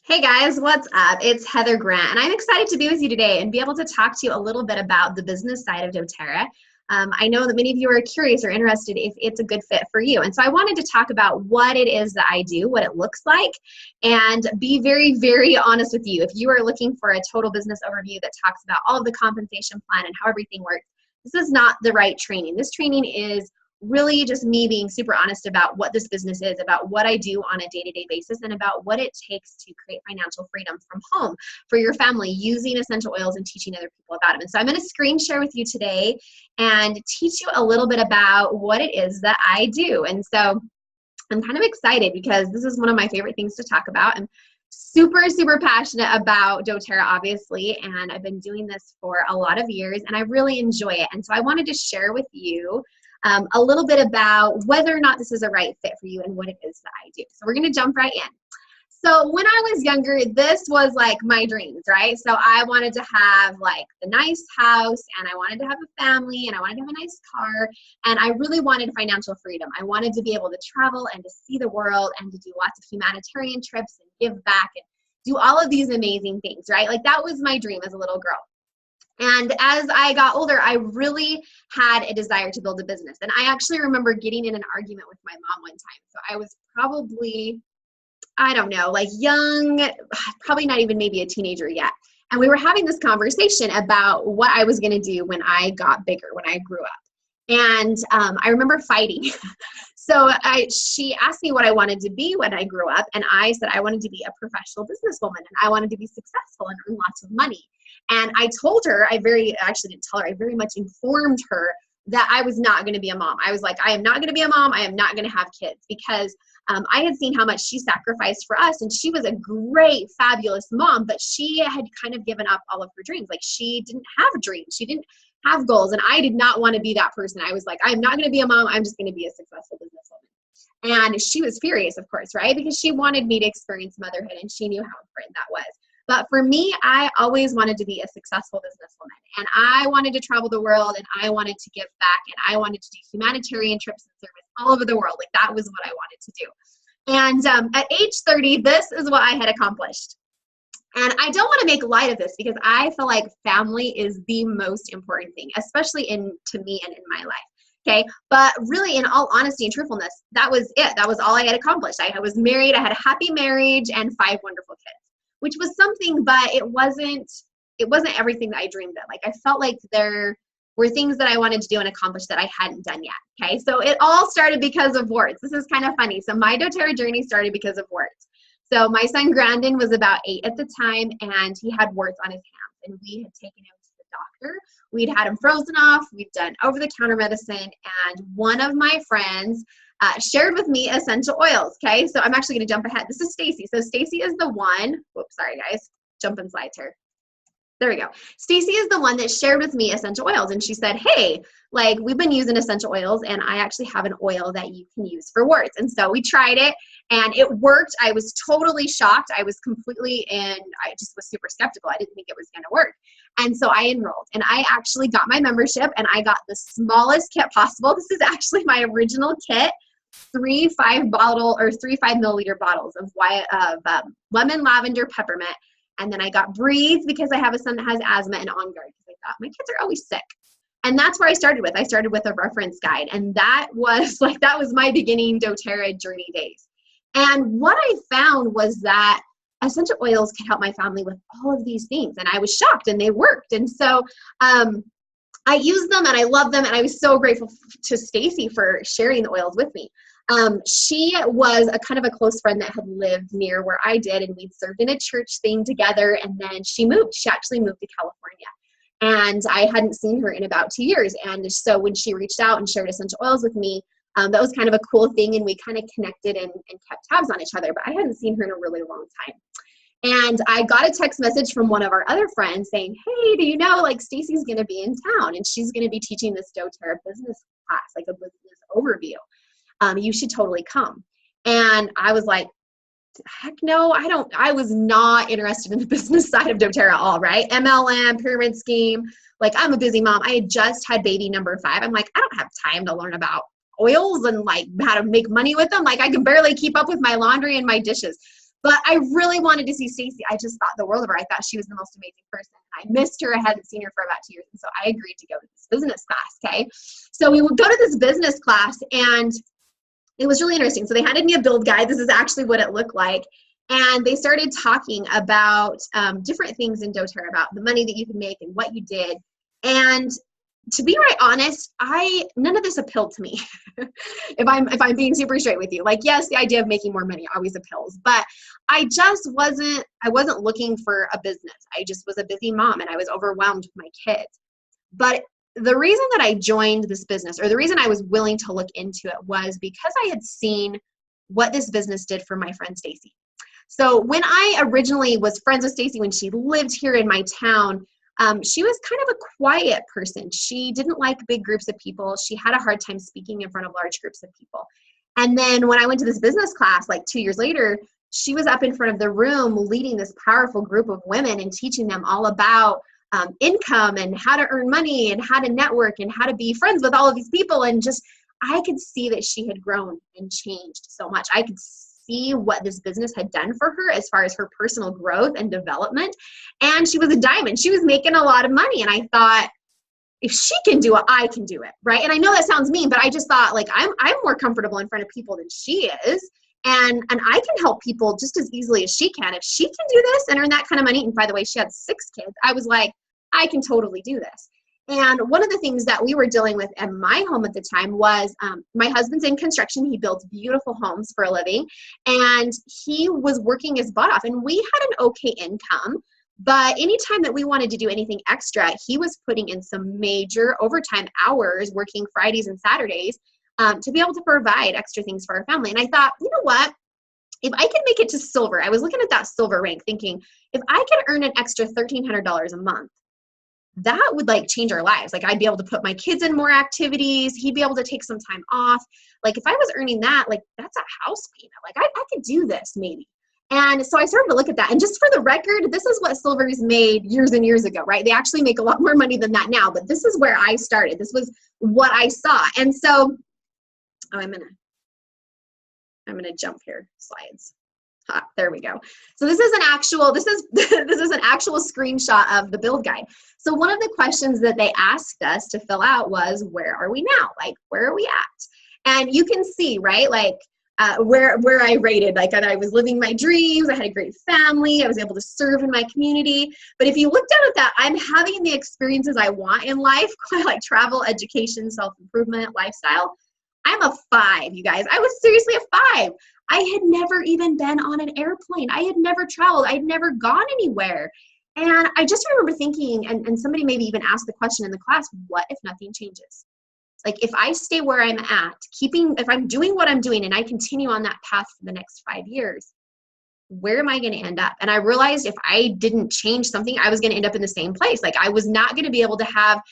Hey guys, what's up? It's Heather Grant, and I'm excited to be with you today and be able to talk to you a little bit about the business side of doTERRA. I know that many of you are curious or interested if it's a good fit for you. And so I wanted to talk about what it is that I do, what it looks like, and be very, very honest with you. If you are looking for a total business overview that talks about all of the compensation plan and how everything works, this is not the right training. This training is really just me being super honest about what this business is, about what I do on a day-to-day basis, and about what it takes to create financial freedom from home for your family using essential oils and teaching other people about them. And so I'm going to screen share with you today and teach you a little bit about what it is that I do. And so I'm kind of excited because this is one of my favorite things to talk about. I'm super, super passionate about doTERRA, obviously, and I've been doing this for a lot of years, and I really enjoy it. And so I wanted to share with you a little bit about whether or not this is a right fit for you and what it is that I do. So we're going to jump right in. So when I was younger, this was like my dreams, right? So I wanted to have like the nice house, and I wanted to have a family, and I wanted to have a nice car, and I really wanted financial freedom. I wanted to be able to travel and to see the world and to do lots of humanitarian trips and give back and do all of these amazing things, right? Like that was my dream as a little girl. And as I got older, I really had a desire to build a business. And I actually remember getting in an argument with my mom one time. So I was probably, I don't know, like young, probably not even maybe a teenager yet. And we were having this conversation about what I was going to do when I got bigger, when I grew up. And I remember fighting. So she asked me what I wanted to be when I grew up. And I said I wanted to be a professional businesswoman, and I wanted to be successful and earn lots of money. And I told her, I actually didn't tell her, I very much informed her that I was not going to be a mom. I was like, I am not going to be a mom. I am not going to have kids, because I had seen how much she sacrificed for us, and she was a great, fabulous mom, but she had kind of given up all of her dreams. Like she didn't have dreams. She didn't have goals, and I did not want to be that person. I was like, I'm not going to be a mom. I'm just going to be a successful businesswoman. And she was furious, of course, right? Because she wanted me to experience motherhood, and she knew how important that was. But for me, I always wanted to be a successful businesswoman, and I wanted to travel the world, and I wanted to give back, and I wanted to do humanitarian trips and service all over the world. Like that was what I wanted to do. And at age 30, this is what I had accomplished. And I don't want to make light of this, because I feel like family is the most important thing, especially to me and in my life. Okay. But really, in all honesty and truthfulness, that was it. That was all I had accomplished. I was married. I had a happy marriage and 5 wonderful kids, which was something, but it wasn't everything that I dreamed of. Like I felt like there were things that I wanted to do and accomplish that I hadn't done yet. Okay. So it all started because of warts. This is kind of funny. So my doTERRA journey started because of warts. So my son Grandin was about 8 at the time, and he had warts on his hands, and we had taken him to the doctor. We'd had him frozen off. We'd done over-the-counter medicine, and one of my friends shared with me essential oils. Okay, so I'm actually going to jump ahead. This is Stacy. So Stacy is the one. Whoops, sorry guys, jumping slides here. There we go. Stacy is the one that shared with me essential oils, and she said, hey, like we've been using essential oils, and I actually have an oil that you can use for warts. And so we tried it, and it worked. I was totally shocked. I was I just was super skeptical. I didn't think it was going to work. And so I enrolled, and I actually got my membership, and I got the smallest kit possible. This is actually my original kit. 3 5-milliliter bottles of lemon, lavender, peppermint. And then I got Breathe, because I have a son that has asthma, and On Guard, because I thought my kids are always sick. And that's where I started with. I started with a reference guide, and that was my beginning doTERRA journey days. And what I found was that essential oils can help my family with all of these things. And I was shocked, and they worked. And so I used them, and I love them. And I was so grateful to Stacy for sharing the oils with me. She was a kind of a close friend that had lived near where I did, and we'd served in a church thing together. And then she moved. She actually moved to California, and I hadn't seen her in about 2 years. And so when she reached out and shared essential oils with me, that was kind of a cool thing, and we kind of connected and kept tabs on each other. But I hadn't seen her in a really long time. And I got a text message from one of our other friends saying, hey, do you know, like Stacy's going to be in town, and she's going to be teaching this doTERRA business class, like a business overview. You should totally come. And I was like, heck no, I was not interested in the business side of doTERRA at all, right? MLM, pyramid scheme. Like I'm a busy mom. I had just had baby number 5. I'm like, I don't have time to learn about oils and like how to make money with them. Like I can barely keep up with my laundry and my dishes. But I really wanted to see Stacy. I just thought the world of her. I thought she was the most amazing person. I missed her. I hadn't seen her for about 2 years. And so I agreed to go to this business class, okay? So we would go to this business class, and it was really interesting. So they handed me a build guide. This is actually what it looked like. And they started talking about different things in doTERRA, about the money that you can make and what you did. And to be right honest, none of this appealed to me. if I'm being super straight with you, like, yes, the idea of making more money always appeals, but I wasn't looking for a business. I just was a busy mom and I was overwhelmed with my kids. But the reason that I joined this business, or the reason I was willing to look into it, was because I had seen what this business did for my friend Stacy. So when I originally was friends with Stacy, when she lived here in my town, she was kind of a quiet person. She didn't like big groups of people. She had a hard time speaking in front of large groups of people. And then when I went to this business class, like 2 years later, she was up in front of the room leading this powerful group of women and teaching them all about income and how to earn money and how to network and how to be friends with all of these people. And just, I could see that she had grown and changed so much. I could see what this business had done for her as far as her personal growth and development. And she was a diamond. She was making a lot of money. And I thought, if she can do it, I can do it, right? And I know that sounds mean, but I just thought, like, I'm more comfortable in front of people than she is. And I can help people just as easily as she can. If she can do this and earn that kind of money, and by the way, she had 6 kids, I was like, I can totally do this. And one of the things that we were dealing with at my home at the time was my husband's in construction. He builds beautiful homes for a living, and he was working his butt off, and we had an okay income. But anytime that we wanted to do anything extra, he was putting in some major overtime hours, working Fridays and Saturdays to be able to provide extra things for our family. And I thought, you know what? If I could make it to silver, I was looking at that silver rank thinking, if I could earn an extra $1,300 a month, that would like change our lives. Like, I'd be able to put my kids in more activities. He'd be able to take some time off. Like, if I was earning that, like, that's a house payment. Like, I could do this maybe. And so I started to look at that. And just for the record, this is what Silver's made years and years ago, right? They actually make a lot more money than that now, but this is where I started. This was what I saw. And so, I'm gonna jump here, slides. There we go. So this is an actual, this is an actual screenshot of the build guide. So one of the questions that they asked us to fill out was, where are we now? Like, where are we at? And you can see, right, like where I rated, like that I was living my dreams, I had a great family, I was able to serve in my community. But if you look down at that, I'm having the experiences I want in life, like travel, education, self-improvement, lifestyle. I'm a 5, you guys. I was seriously a 5. I had never even been on an airplane. I had never traveled. I had never gone anywhere. And I just remember thinking, and somebody maybe even asked the question in the class, what if nothing changes? Like, if I stay where I'm at, if I'm doing what I'm doing and I continue on that path for the next 5 years, where am I going to end up? And I realized if I didn't change something, I was going to end up in the same place. Like, I was not going to be able to have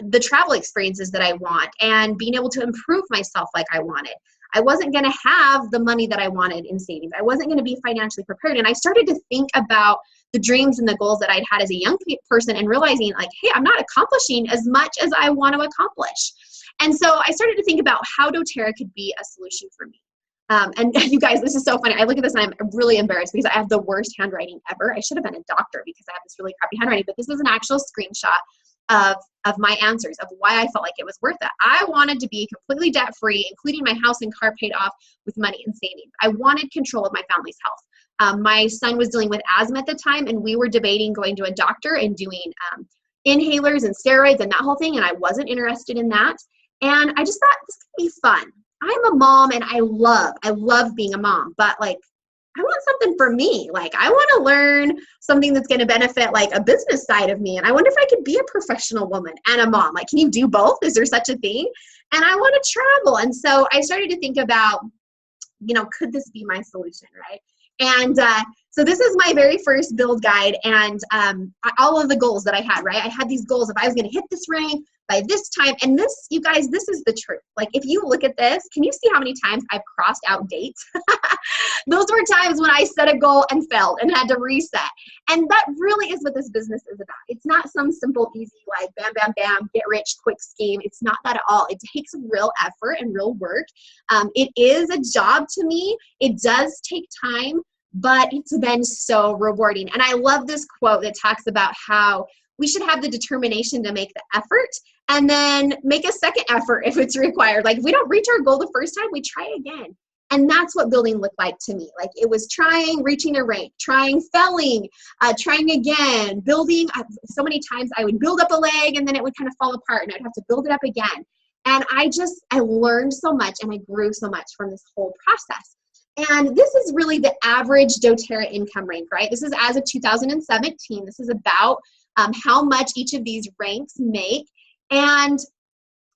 the travel experiences that I want and being able to improve myself like I wanted. I wasn't going to have the money that I wanted in savings. I wasn't going to be financially prepared. And I started to think about the dreams and the goals that I'd had as a young person and realizing, like, hey, I'm not accomplishing as much as I want to accomplish. And so I started to think about how doTERRA could be a solution for me. And you guys, this is so funny. I look at this and I'm really embarrassed because I have the worst handwriting ever. I should have been a doctor because I have this really crappy handwriting, but this is an actual screenshot of my answers of why I felt like it was worth it. I wanted to be completely debt-free, including my house and car paid off with money and savings. I wanted control of my family's health. My son was dealing with asthma at the time, and we were debating going to a doctor and doing inhalers and steroids and that whole thing, and I wasn't interested in that. And I just thought, this could be fun. I'm a mom and I love being a mom, but like, I want something for me. Like, I want to learn something that's going to benefit like a business side of me. And I wonder if I could be a professional woman and a mom. Like, can you do both? Is there such a thing? And I want to travel. And so I started to think about, you know, could this be my solution, right? And so this is my very first build guide, and all of the goals that I had, right? I had these goals if I was going to hit this rank by this time. And this, you guys, this is the truth. Like, if you look at this, can you see how many times I've crossed out dates? Those were times when I set a goal and failed and had to reset. And that really is what this business is about. It's not some simple, easy, like bam, bam, bam, get rich quick scheme. It's not that at all. It takes real effort and real work. It is a job to me. It does take time. but it's been so rewarding. And I love this quote that talks about how we should have the determination to make the effort and then make a second effort if it's required. Like if we don't reach our goal the first time, we try again. And that's what building looked like to me. Like it was trying, reaching a rank, trying, failing, trying again, building. So many times I would build up a leg and then it would kind of fall apart and I'd have to build it up again. And I learned so much and I grew so much from this whole process. And this is really the average doTERRA income rank, right? This is as of 2017. This is about how much each of these ranks make. And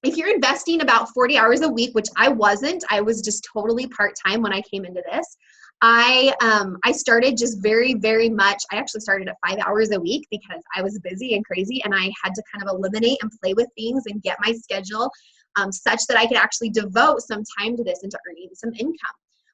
if you're investing about 40 hours a week, which I wasn't, I was just totally part-time when I came into this. I started just very, very much, I actually started at 5 hours a week because I was busy and crazy and I had to kind of eliminate and play with things and get my schedule such that I could actually devote some time to this and to earning some income.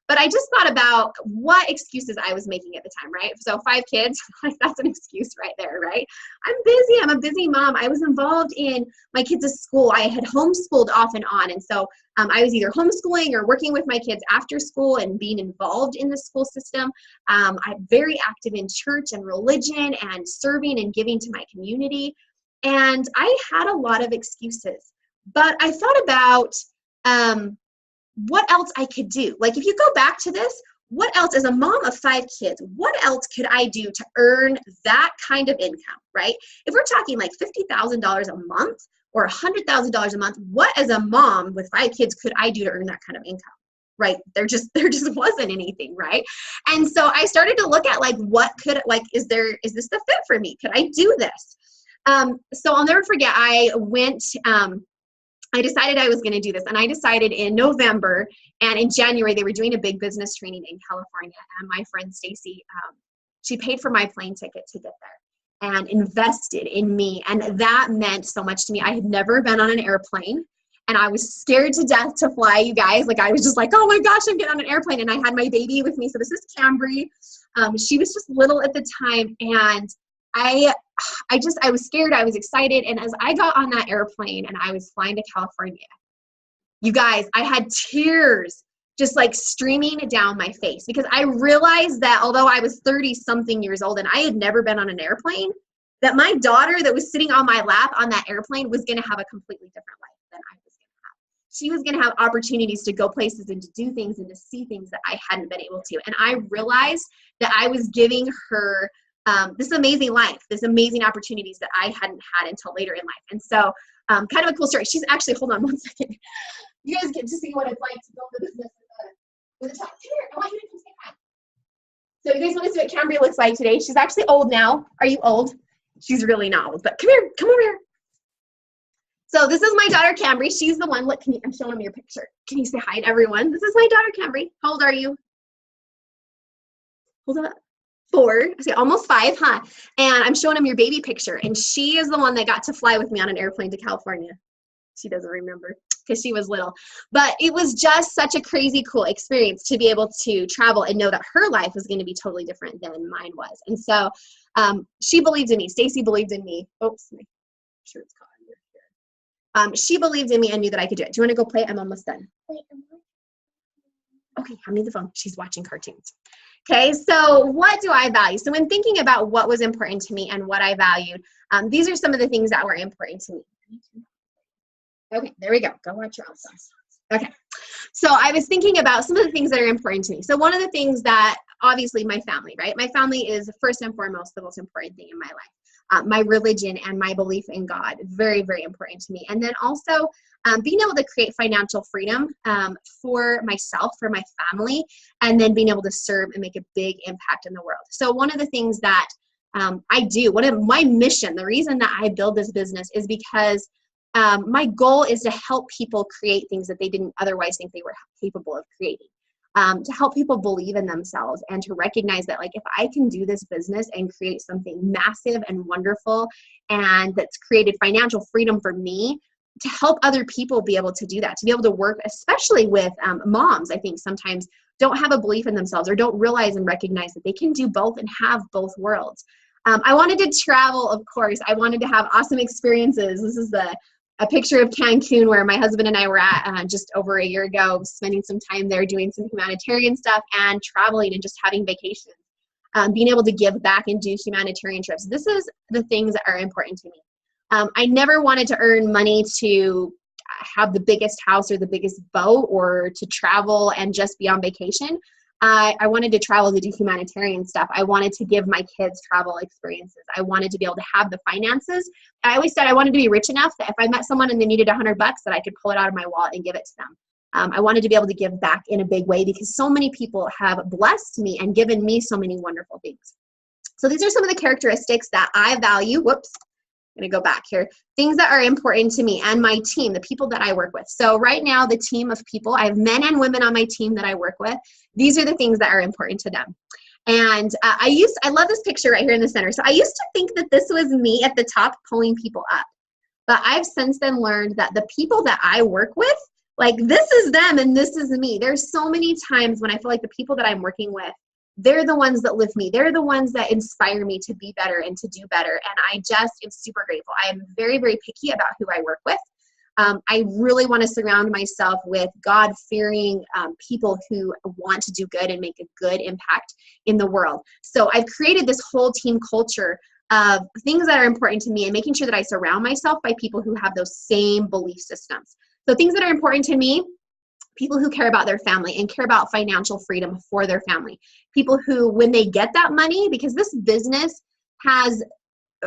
But I just thought about what excuses I was making at the time, right? So 5 kids, like that's an excuse right there, right? I'm busy. I'm a busy mom. I was involved in my kids' school. I had homeschooled off and on. And so I was either homeschooling or working with my kids after school and being involved in the school system. I'm very active in church and religion and serving and giving to my community. And I had a lot of excuses. But I thought about what else I could do. Like if you go back to this, what else as a mom of 5 kids, what else could I do to earn that kind of income, right? If we're talking like $50,000 a month or $100,000 a month, what as a mom with 5 kids could I do to earn that kind of income, right? There just wasn't anything, right? And so I started to look at like, what could, like, is this the fit for me? Could I do this? So I'll never forget, I decided I was going to do this, and I decided in November, and in January they were doing a big business training in California, and my friend Stacy, she paid for my plane ticket to get there and invested in me, and that meant so much to me. I had never been on an airplane, and I was scared to death to fly, you guys. Like I was just like, oh my gosh, I'm getting on an airplane, and I had my baby with me. So this is Cambry. She was just little at the time, and I was scared, I was excited, and as I got on that airplane and I was flying to California, you guys, I had tears just like streaming down my face because I realized that although I was 30-something years old and I had never been on an airplane, that my daughter that was sitting on my lap on that airplane was going to have a completely different life than I was going to have. She was going to have opportunities to go places and to do things and to see things that I hadn't been able to. And I realized that I was giving her this amazing life, this amazing opportunities that I hadn't had until later in life. And so kind of a cool story. She's actually, hold on one second. You guys get to see what it's like to build a business with a child. Come here, I want you to come say hi. So you guys want to see what Cambry looks like today? She's actually old now. Are you old? She's really not old, but come here, come over here. So this is my daughter, Cambry. She's the one, look, I'm showing them your picture. Can you say hi to everyone? This is my daughter, Cambry. How old are you? Hold up. 4, I say almost 5, huh? And I'm showing him your baby picture. And she is the one that got to fly with me on an airplane to California. She doesn't remember because she was little. But it was just such a crazy cool experience to be able to travel and know that her life was going to be totally different than mine was. And so she believed in me. Stacy believed in me. Oops, my shirt's caught on here. She believed in me and knew that I could do it. Do you want to go play? I'm almost done. Okay, hand me the phone. She's watching cartoons. Okay, so what do I value? So when thinking about what was important to me and what I valued, these are some of the things that were important to me. Okay, there we go. Go watch your own stuff. Okay, so I was thinking about some of the things that are important to me. So one of the things that, obviously, my family, right? My family is first and foremost the most important thing in my life. My religion and my belief in God, very, very important to me. And then also being able to create financial freedom for myself, for my family, and then being able to serve and make a big impact in the world. So one of the things that I do, one of my mission, the reason that I build this business is because my goal is to help people create things that they didn't otherwise think they were capable of creating. To help people believe in themselves and to recognize that, like, if I can do this business and create something massive and wonderful and that's created financial freedom for me, to help other people be able to do that, to be able to work, especially with moms, I think sometimes don't have a belief in themselves or don't realize and recognize that they can do both and have both worlds. I wanted to travel, of course. I wanted to have awesome experiences. This is the a picture of Cancun where my husband and I were at just over a year ago, spending some time there doing some humanitarian stuff and traveling and just having vacations. Being able to give back and do humanitarian trips. This is the things that are important to me. I never wanted to earn money to have the biggest house or the biggest boat or to travel and just be on vacation. I wanted to travel to do humanitarian stuff. I wanted to give my kids travel experiences. I wanted to be able to have the finances. I always said I wanted to be rich enough that if I met someone and they needed $100 that I could pull it out of my wallet and give it to them. I wanted to be able to give back in a big way because so many people have blessed me and given me so many wonderful things. So these are some of the characteristics that I value. Whoops. I'm going to go back here. Things that are important to me and my team, the people that I work with. So right now, the team of people, I have men and women on my team that I work with. These are the things that are important to them. And I love this picture right here in the center. So I used to think that this was me at the top pulling people up. But I've since then learned that the people that I work with, like this is them and this is me. There's so many times when I feel like the people that I'm working with, they're the ones that lift me. They're the ones that inspire me to be better and to do better. And I just am super grateful. I am very, very picky about who I work with. I really want to surround myself with God-fearing people who want to do good and make a good impact in the world. So I've created this whole team culture of things that are important to me and making sure that I surround myself by people who have those same belief systems. So things that are important to me, people who care about their family and care about financial freedom for their family. People who, when they get that money, because this business has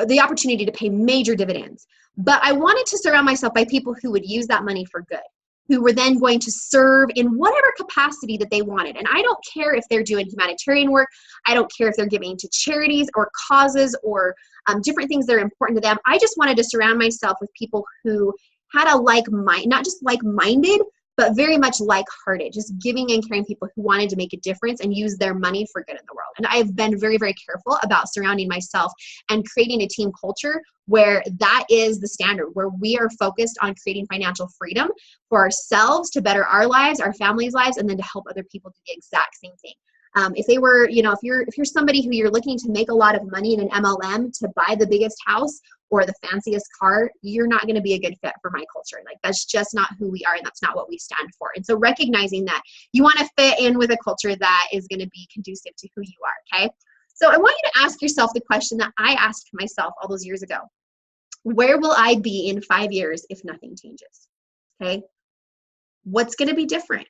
the opportunity to pay major dividends, but I wanted to surround myself by people who would use that money for good, who were then going to serve in whatever capacity that they wanted. And I don't care if they're doing humanitarian work. I don't care if they're giving to charities or causes or different things that are important to them. I just wanted to surround myself with people who had a like-mind, not just like-minded, but very much like-hearted, just giving and caring people who wanted to make a difference and use their money for good in the world. And I've been very, very careful about surrounding myself and creating a team culture where that is the standard, where we are focused on creating financial freedom for ourselves to better our lives, our families' lives, and then to help other people do the exact same thing. If they were, if you're somebody who you're looking to make a lot of money in an MLM to buy the biggest house or the fanciest car, you're not going to be a good fit for my culture. Like that's just not who we are, and that's not what we stand for. And so recognizing that you want to fit in with a culture that is going to be conducive to who you are. Okay. So I want you to ask yourself the question that I asked myself all those years ago. Where will I be in 5 years if nothing changes? Okay. What's going to be different?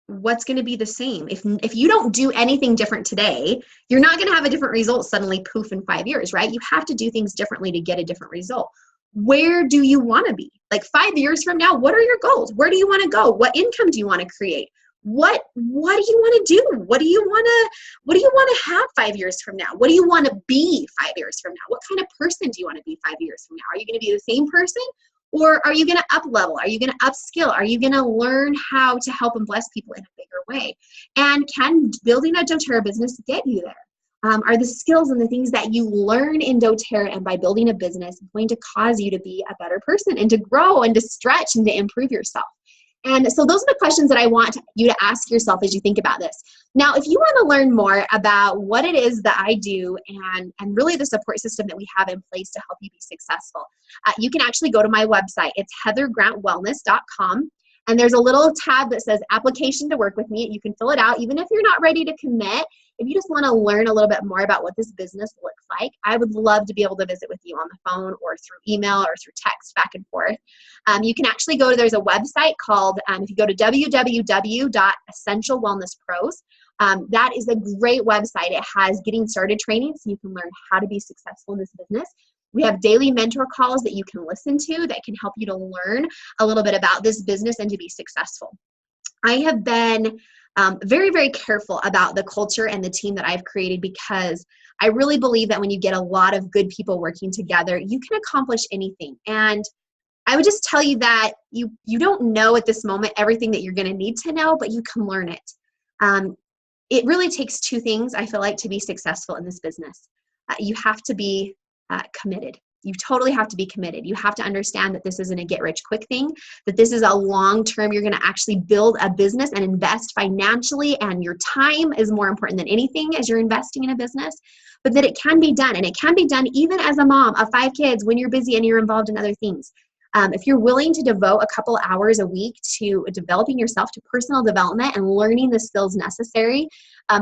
What's going to be the same? If you don't do anything different today, you're not going to have a different result suddenly poof in 5 years, right? You have to do things differently to get a different result. Where do you want to be? Like 5 years from now, what are your goals? Where do you want to go? What income do you want to create? What do you want to do? What do you want to have 5 years from now? What do you want to be 5 years from now? What kind of person do you want to be 5 years from now? Are you going to be the same person? Or are you going to up level? Are you going to upskill? Are you going to learn how to help and bless people in a bigger way? And can building a doTERRA business get you there? Are the skills and the things that you learn in doTERRA and by building a business going to cause you to be a better person and to grow and to stretch and to improve yourself? And so those are the questions that I want you to ask yourself as you think about this. Now, if you want to learn more about what it is that I do and really the support system that we have in place to help you be successful, you can actually go to my website. It's heathergrantwellness.com. And there's a little tab that says application to work with me. You can fill it out even if you're not ready to commit. If you just want to learn a little bit more about what this business looks like, I would love to be able to visit with you on the phone or through email or through text back and forth. You can actually go to, there's a website called, if you go to www.essentialwellnesspros, that is a great website. It has getting started training so you can learn how to be successful in this business. We have daily mentor calls that you can listen to that can help you to learn a little bit about this business and to be successful. I have been very, very careful about the culture and the team that I've created because I really believe that when you get a lot of good people working together, you can accomplish anything. And I would just tell you that you don't know at this moment everything that you're going to need to know, but you can learn it. It really takes two things, I feel like, to be successful in this business. You have to be committed. You totally have to be committed. You have to understand that this isn't a get-rich-quick thing, that this is a long-term, you're going to actually build a business and invest financially, and your time is more important than anything as you're investing in a business, but that it can be done, and it can be done even as a mom of 5 kids when you're busy and you're involved in other things. If you're willing to devote a couple hours a week to developing yourself, to personal development and learning the skills necessary,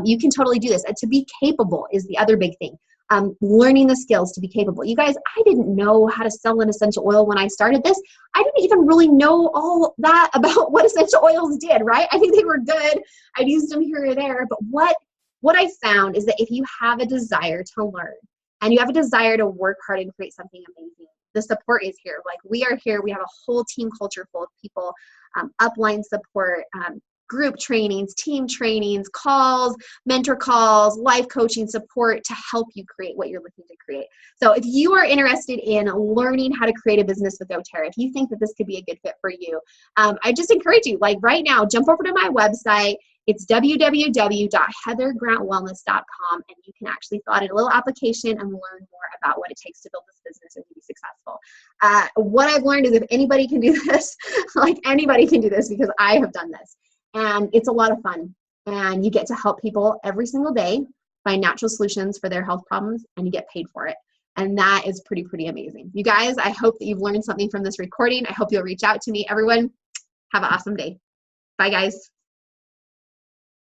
you can totally do this. And to be capable is the other big thing. Learning the skills to be capable. You guys, I didn't know how to sell an essential oil when I started this. I didn't even really know all that about what essential oils did, right? I think they were good. I'd used them here or there. But what I found is that if you have a desire to learn and you have a desire to work hard and create something amazing, the support is here. Like, we are here. We have a whole team culture full of people, upline support, group trainings, team trainings, calls, mentor calls, life coaching support to help you create what you're looking to create. So if you are interested in learning how to create a business with doTERRA, if you think that this could be a good fit for you, I just encourage you, like right now, jump over to my website. It's www.heathergrantwellness.com, and you can actually fill out a little application and learn more about what it takes to build this business and to be successful. What I've learned is if anybody can do this, like anybody can do this, because I have done this. And it's a lot of fun. And you get to help people every single day find natural solutions for their health problems, and you get paid for it. And that is pretty amazing. You guys, I hope that you've learned something from this recording. I hope you'll reach out to me. Everyone, have an awesome day. Bye, guys.